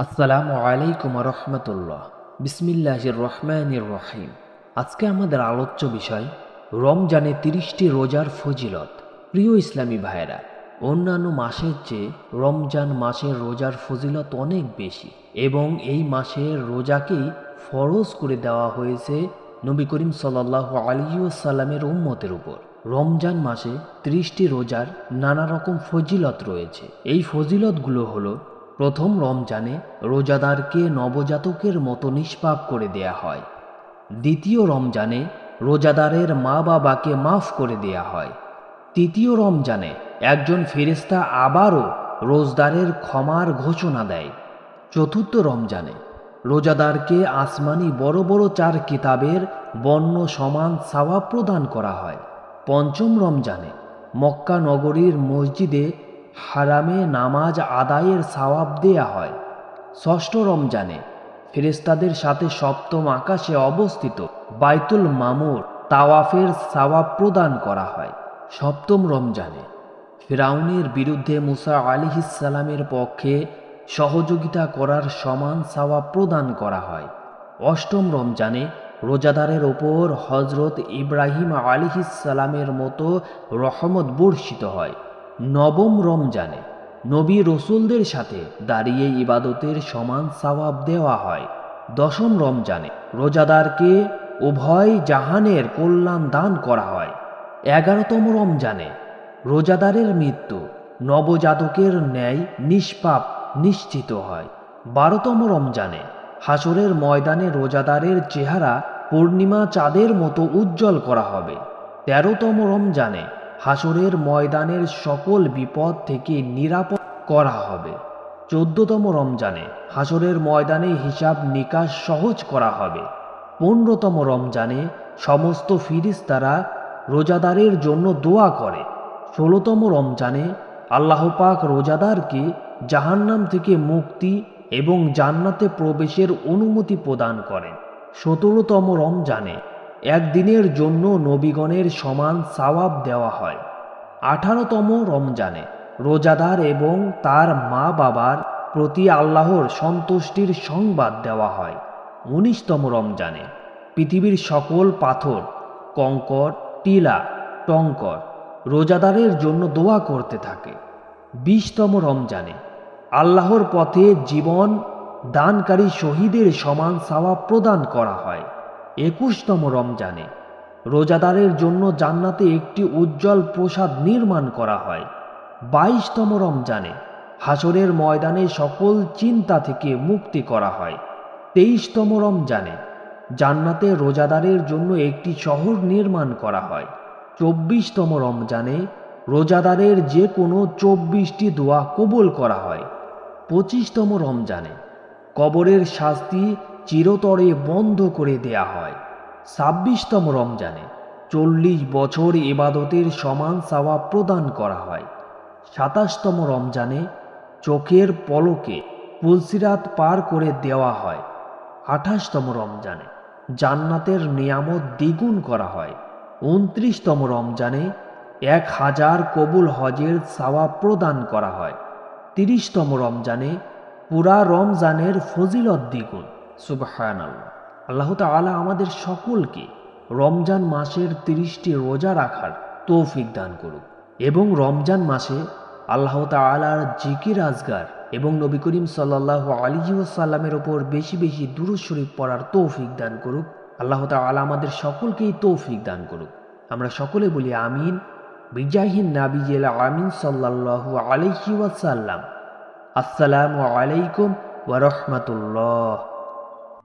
আসসালামু আলাইকুম রহমতুল্লাহ। বিসমিল্লাহির রহমানির রহিম। আজকে আমাদের আলোচ্য বিষয় রমজানে 30টি রোজার ফজিলত। প্রিয় ইসলামী ভাইয়েরা, অন্যান্য মাসের চেয়ে রমজান মাসের রোজার ফজিলত অনেক বেশি এবং এই মাসের রোজাকেই ফরজ করে দেওয়া হয়েছে নবী করিম সাল্লাল্লাহু আলাইহি ওয়াসাল্লামের উম্মতের উপর। রমজান মাসে 30টি রোজার নানা রকম ফজিলত রয়েছে। এই ফজিলতগুলো হলো: প্রথম, রমজানে রোজাদারকে নবজাতকের মতো নিষ্পাপ করে দেয়া হয়। দ্বিতীয়, রমজানে রোজাদারের মা বাবাকে মাফ করে দেয়া হয়। তৃতীয়, রমজানে একজন ফেরেশতা আবারও রোজদারের ক্ষমার ঘোষণা দেয়। চতুর্থ, রমজানে রোজাদারকে আসমানি বড় বড় 4 কিতাবের বর্ণ সমান সওয়াব প্রদান করা হয়। পঞ্চম, রমজানে মক্কা নগরীর মসজিদে হারামে নামাজ আদায়ের সওয়াব দেয়া হয়। ষষ্ঠ, রমজানে ফেরেশতাদের সাথে সপ্তম আকাশে অবস্থিত বাইতুল মামুর তাওয়াফের সওয়াব প্রদান করা হয়। সপ্তম, রমজানে ফিরআউনের বিরুদ্ধে মুসা আলাইহিস সালামের পক্ষে সহযোগিতা করার সমান সওয়াব প্রদান করা হয়। অষ্টম, রমজানে রোজাদারের ওপর হযরত ইব্রাহিম আলাইহিস সালামের মতো রহমত বর্ষিত হয়। নবম, রমজানে নবী রসুলদের সাথে দাঁড়িয়ে ইবাদতের সমান সওয়াব দেওয়া হয়। দশম, রমজানে রোজাদারকে উভয় জাহানের কল্যাণ দান করা হয়। 11তম, রমজানে রোজাদারের মৃত্যু নবজাতকের ন্যায় নিষ্পাপ নিশ্চিত হয়। 12তম, রমজানে হাসরের ময়দানে রোজাদারের চেহারা পূর্ণিমা চাঁদের মতো উজ্জ্বল করা হবে। 13তম, রমজানে হাসরের ময়দানের সকল বিপদ থেকে নিরাপদ করা হবে। 14তম, রমজানে হাসরের ময়দানে হিসাব নিকাশ সহজ করা হবে। 15তম, রমজানে সমস্ত ফিরিস্তারা রোজাদারের জন্য দোয়া করে। 16তম, রমজানে আল্লাহ পাক রোজাদারকে জাহান্নাম থেকে মুক্তি এবং জান্নাতে প্রবেশের অনুমতি প্রদান করেন। 17তম, রমজানে একদিনের জন্য নবীগণের সমান সওয়াব দেওয়া হয়। 18তম, রমজানে রোজাদার এবং তার মা বাবার প্রতি আল্লাহর সন্তুষ্টির সংবাদ দেওয়া হয়। 19তম, রমজানে পৃথিবীর সকল পাথর, কঙ্কর, টিলা, টঙ্কর রোজাদারের জন্য দোয়া করতে থাকে। 20তম, রমজানে আল্লাহর পথে জীবন দানকারী শহীদের সমান সওয়াব প্রদান করা হয়। 21তম, রমজানে রোজাদারের জন্য জান্নাতে একটি উজ্জ্বল প্রাসাদ নির্মাণ করা হয়। 22তম, রমজানে হাসরের ময়দানে সকল চিন্তা থেকে মুক্তি করা হয়। 23তম, রমজানে জান্নাতে রোজাদারের জন্য একটি শহর নির্মাণ করা হয়। 24তম, রমজানে রোজাদারের যে কোনো 24টি দোয়া কবুল করা হয়। 25তম, রমজানে কবরের শাস্তি চিরতরে বন্ধ করে দেয়া হয়। 26তম, রমজানে 40 বছর ইবাদতের সমান সওয়াব প্রদান করা হয়। 27তম, রমজানে চোখের পলকে পুলসিরাত পার করে দেওয়া হয়। 28তম, রমজানে জান্নাতের নিয়ামত দ্বিগুণ করা হয়। 29তম, রমজানে 1000 কবুল হজের সওয়াব প্রদান করা হয়। 30তম, রমজানে পুরা রমজানের ফজিলত দ্বিগুণ। সুবহানাল্লাহ। আল্লাহ তাআলা আমাদের সকলকে রমজান মাসের 30টি রোজা রাখার তৌফিক দান করুক এবং রমজান মাসে আল্লাহ তাআলার জিকির আজগার এবং নবী করিম সাল্লাল্লাহু আলাইহি ওয়াসাল্লামের ওপর বেশি বেশি দুরূদ শরীফ পড়ার তৌফিক দান করুক। আল্লাহ তাআলা আমাদের সকলকেই তৌফিক দান করুক। আমরা সকলে বলি আমিন। বিজাহিন নাবিয়িল আমিন সাল্লাল্লাহু আলাইহি ওয়াসাল্লাম। আসসালামু আলাইকুম ওয়া রাহমাতুল্লাহ।